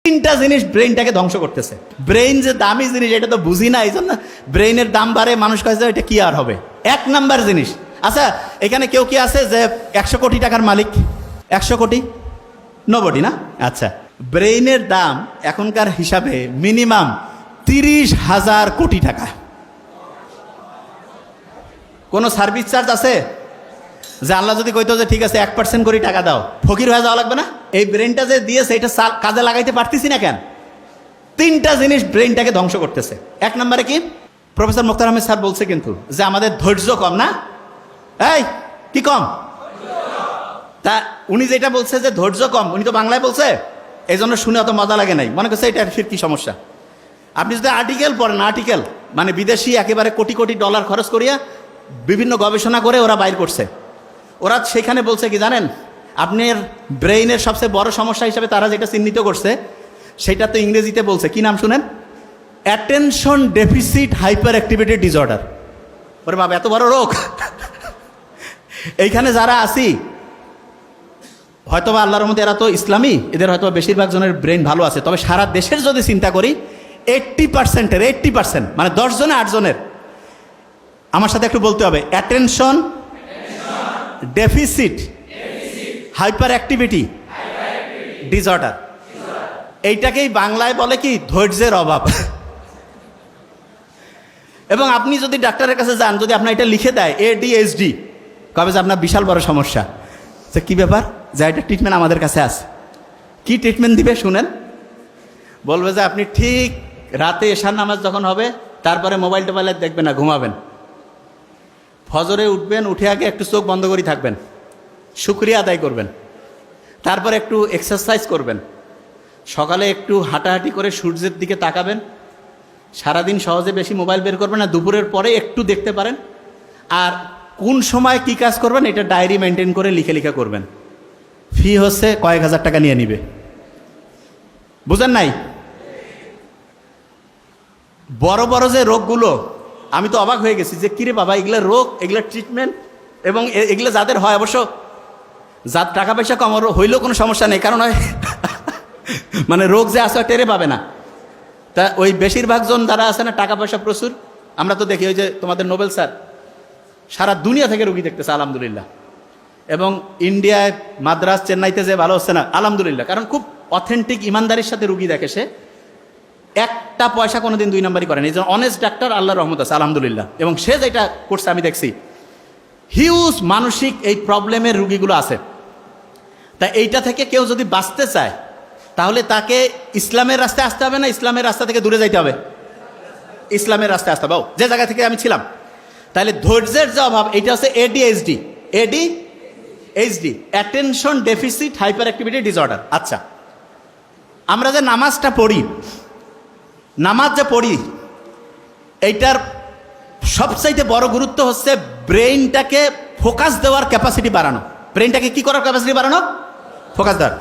তিনটা জিনিস ব্রেইনটাকে ধ্বংস করতেছে। ব্রেইন যে দামি জিনিস এটা তো বুঝি না, এই জন্য ব্রেইনের দাম বাড়ে, মানুষ কাছে এটা কি আর হবে। এক নাম্বার জিনিস। আচ্ছা, এখানে কেউ কি আছে যে 100 কোটি টাকার মালিক? 100 কোটি নোবডি না? আচ্ছা, ব্রেইনের দাম এখনকার হিসাবে মিনিমাম 30,000 কোটি টাকা। কোনো সার্ভিস চার্জ আছে? যে আল্লাহ যদি কইতো যে ঠিক আছে 1% করে টাকা দাও, ফকির হয়ে যাওয়া লাগবে না? এই ব্রেনটা যে দিয়েছে এটা কাজে লাগাইতে পারতেছি না কেন? তিনটা জিনিস ব্রেনটাকে ধ্বংস করতেছে। এক নম্বরে কি, প্রফেসর মুখতার আহমেদ স্যার বলছে কিন্তু যে আমাদের ধৈর্য কম না? এই কি কম? তা উনি যেটা বলছে যে ধৈর্য কম, উনি তো বাংলায় বলছে, এই জন্য শুনে অত মজা লাগে নাই, মনে করছে এটা ফির কি সমস্যা। আপনি যদি আর্টিকেল পড়েন, আর্টিকেল মানে বিদেশি একেবারে কোটি কোটি ডলার খরচ করিয়া বিভিন্ন গবেষণা করে ওরা বাইর করছে, ওরা সেখানে বলছে কি জানেন, আপনার ব্রেইনের সবচেয়ে বড় সমস্যা হিসেবে তারা যেটা চিহ্নিত করছে সেটা তো ইংরেজিতে বলছে, কি নাম শুনেন? অ্যাটেনশন ডেফিসিট হাইপার অ্যাক্টিভিটি ডিসঅর্ডার। ওরে বাবা, এত বড় রোগ! এইখানে যারা আছি হয়তোবা আল্লাহর মধ্যে এরা তো ইসলামী, এদের হয়তো বেশিরভাগ জনের ব্রেন ভালো আছে, তবে সারা দেশের যদি চিন্তা করি 80% মানে 10 জনে 8 জনের, আমার সাথে একটু বলতে হবে, অ্যাটেনশন ডেফিসিট হাইপার অ্যাক্টিভিটি ডিসঅর্ডার। এইটাকেই বাংলায় বলে কি, ধৈর্যের অভাব। এবং আপনি যদি ডাক্তারের কাছে যান, যদি আপনার এটা লিখে দেয় ADHD, কবে যে আপনার বিশাল বড় সমস্যা। তো কি ব্যাপার, যে এটা ট্রিটমেন্ট আমাদের কাছে আছে। কি ট্রিটমেন্ট দিবে শুনেন? বলবে যে আপনি ঠিক রাতে এশার নামাজ যখন হবে তারপরে মোবাইল টোবাইল দেখবেন না, ঘুমাবেন। ফজরে উঠবেন, উঠে আগে একটু চোখ বন্ধ করে থাকবেন, শুকরিয়া আদায় করবেন, তারপর একটু এক্সারসাইজ করবেন, সকালে একটু হাঁটাহাঁটি করে সূর্যের দিকে তাকাবেন, সারাদিন সহজে বেশি মোবাইল বের করবেন না, দুপুরের পরে একটু দেখতে পারেন, আর কোন সময় কি কাজ করবেন এটা ডায়েরি মেনটেন করে লিখে লিখে করবেন। ফি হচ্ছে কয়েক হাজার টাকা নিয়ে নিবে, বুঝেন নাই? বড় বড় যে রোগগুলো, আমি তো অবাক হয়ে গেছি যে কিরে বাবা, এগুলো রোগ, এগুলো ট্রিটমেন্ট, এবং এগুলো যাদের হয়, অবশ্য যার টাকা পয়সা কম হইলেও কোনো সমস্যা নেই, কারণ মানে রোগ যে আসে টেরে পাবে না। তা ওই বেশিরভাগ জন যারা আছে না, টাকা পয়সা প্রচুর, আমরা তো দেখি ওই যে তোমাদের নোবেল স্যার সারা দুনিয়া থেকে রুগী দেখতেছে আলহামদুলিল্লাহ, এবং ইন্ডিয়ায় মাদ্রাস চেন্নাইতে যে ভালো হচ্ছে না আলহামদুলিল্লাহ, কারণ খুব অথেন্টিক ইমানদারির সাথে রুগী দেখে, সে একটা পয়সা কোনোদিন 2 নম্বরই করেন, এই জন্য অনেস্ট ডাক্তার আল্লাহর রহমত আছে আলহামদুলিল্লাহ। এবং সে যেটা করছে আমি দেখছি, হিউজ মানসিক এই প্রবলেমের রুগীগুলো আছে। তা এইটা থেকে কেউ যদি বাঁচতে চায় তাহলে তাকে ইসলামের রাস্তায় আসতে হবে না, ইসলামের রাস্তা থেকে দূরে যাইতে হবে? ইসলামের রাস্তায় আসতে হবে, যে জায়গা থেকে আমি ছিলাম। তাহলে ধৈর্যের যে অভাব, এটা হচ্ছে ADHD, অ্যাটেনশন ডেফিসিট হাইপার অ্যাক্টিভিটি ডিসঅর্ডার। আচ্ছা, আমরা যে নামাজটা পড়ি, নামাজ যে পড়ি, এইটার সবচাইতে বড় গুরুত্ব হচ্ছে ব্রেইনটাকে ফোকাস দেওয়ার ক্যাপাসিটি বাড়ানো। ব্রেইনটাকে কি করার ক্যাপাসিটি বাড়ানো? ফোকাস দেওয়ার।